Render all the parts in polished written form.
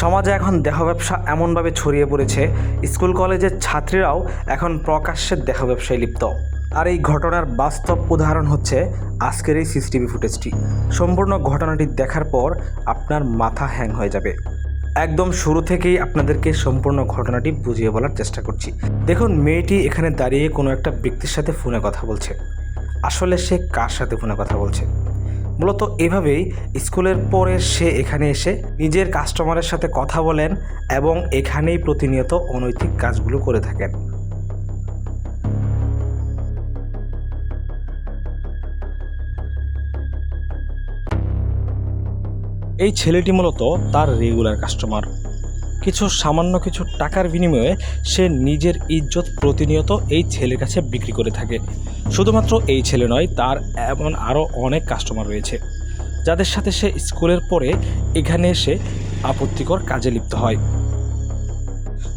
সমাজে এখন দেহ ব্যবসা এমনভাবে ছড়িয়ে পড়েছে, স্কুল কলেজের ছাত্রীরাও এখন প্রকাশ্যে দেহ ব্যবসায় লিপ্ত। আর এই ঘটনার বাস্তব উদাহরণ হচ্ছে আজকের এই সিসিটিভি ফুটেজটি। সম্পূর্ণ ঘটনাটি দেখার পর আপনার মাথা হ্যাং হয়ে যাবে। একদম শুরু থেকেই আপনাদেরকে সম্পূর্ণ ঘটনাটি বুঝিয়ে বলার চেষ্টা করছি। দেখুন, মেয়েটি এখানে দাঁড়িয়ে কোনো একটা ব্যক্তির সাথে ফোনে কথা বলছে। আসলে সে কার সাথে ফোনে কথা বলছে? মূলত এভাবেই স্কুলের পরে সে এখানে এসে নিজের কাস্টমারের সাথে কথা বলেন এবং এখানেই প্রতিনিয়ত অনৈতিক কাজগুলো করে থাকেন। এই ছেলেটি মূলত তার রেগুলার কাস্টমার। সামান্য কিছু টাকার বিনিময়ে সে নিজের ইজ্জত প্রতিনিয়ত এই ছেলের কাছে বিক্রি করে থাকে। শুধুমাত্র এই ছেলে নয়, তার এমন আরও অনেক কাস্টমার রয়েছে যাদের সাথে সে স্কুলের পরে এখানে এসে আপত্তিকর কাজে লিপ্ত হয়।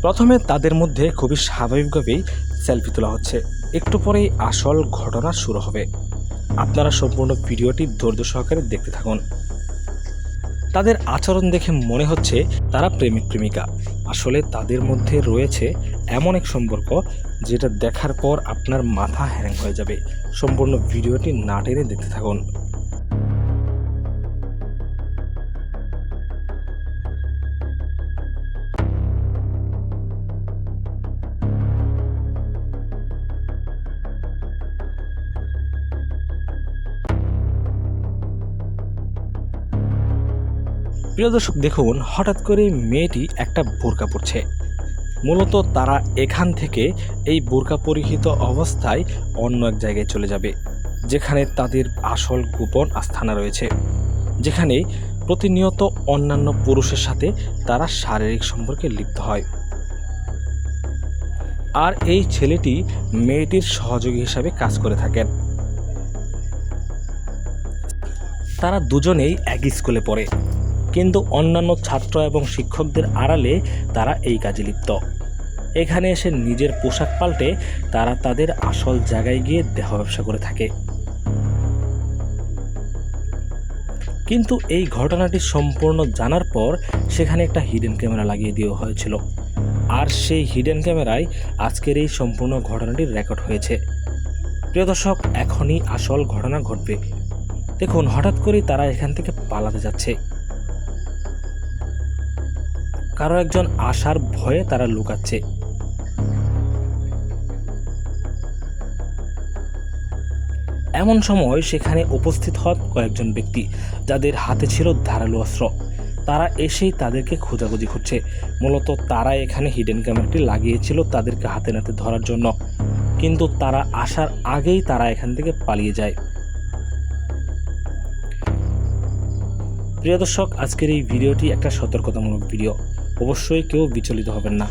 প্রথমে তাদের মধ্যে খুবই স্বাভাবিকভাবেই সেলফি তোলা হচ্ছে। একটু পরেই আসল ঘটনা শুরু হবে। আপনারা সম্পূর্ণ ভিডিওটি ধৈর্য সহকারে দেখতে থাকুন। তাদের আচরণ দেখে মনে হচ্ছে তারা প্রেমিক প্রেমিকা। আসলে তাদের মধ্যে রয়েছে এমন এক সম্পর্ক যেটা দেখার পর আপনার মাথা হ্যাং হয়ে যাবে। সম্পূর্ণ ভিডিওটি না টেনে দেখতে থাকুন। প্রিয় দর্শক, দেখুন, হঠাৎ করে মেয়েটি একটা বোরকা পরছে। মূলত তারা এখান থেকে এই বোরকা পরিহিত অবস্থায় অন্য এক জায়গায় চলে যাবে, যেখানে তাদের আসল গোপন আস্থানা রয়েছে, যেখানে প্রতিনিয়ত অন্যান্য পুরুষের সাথে তারা শারীরিক সম্পর্কে লিপ্ত হয়। আর এই ছেলেটি মেয়েটির সহযোগী হিসাবে কাজ করে থাকেন। তারা দুজনেই একই স্কুলে পড়ে, কিন্তু অন্যান্য ছাত্র এবং শিক্ষকদের আড়ালে তারা এই কাজে লিপ্ত। এখানে এসে নিজের পোশাক পাল্টে তারা তাদের আসল জায়গায় গিয়ে দেহ ব্যবসা করে থাকে। কিন্তু এই ঘটনাটি সম্পূর্ণ জানার পর সেখানে একটা হিডেন ক্যামেরা লাগিয়ে দেওয়া হয়েছিল। আর সেই হিডেন ক্যামেরায় আজকের এই সম্পূর্ণ ঘটনাটি রেকর্ড হয়েছে। প্রিয় দর্শক, এখনই আসল ঘটনা ঘটবে। দেখুন, হঠাৎ করেই তারা এখান থেকে পালাতে যাচ্ছে। কারো একজন আসার ভয়ে তারা লুকাচ্ছে। এমন সময় সেখানে উপস্থিত হন কয়েকজন ব্যক্তি, যাদের হাতে ছিল ধারালো অস্ত্র। তারা এসেই তাদেরকে খোঁজাখুঁজি করছে। মূলত তারা এখানে হিডেন ক্যামেরাটি লাগিয়েছিল তাদেরকে হাতে নাতে ধরার জন্য, কিন্তু তারা আসার আগেই তারা এখান থেকে পালিয়ে যায়। প্রিয় দর্শক, আজকের এই ভিডিওটি একটা সতর্কতামূলক ভিডিও। অবশ্যই কেউ বিচলিত হবেন না।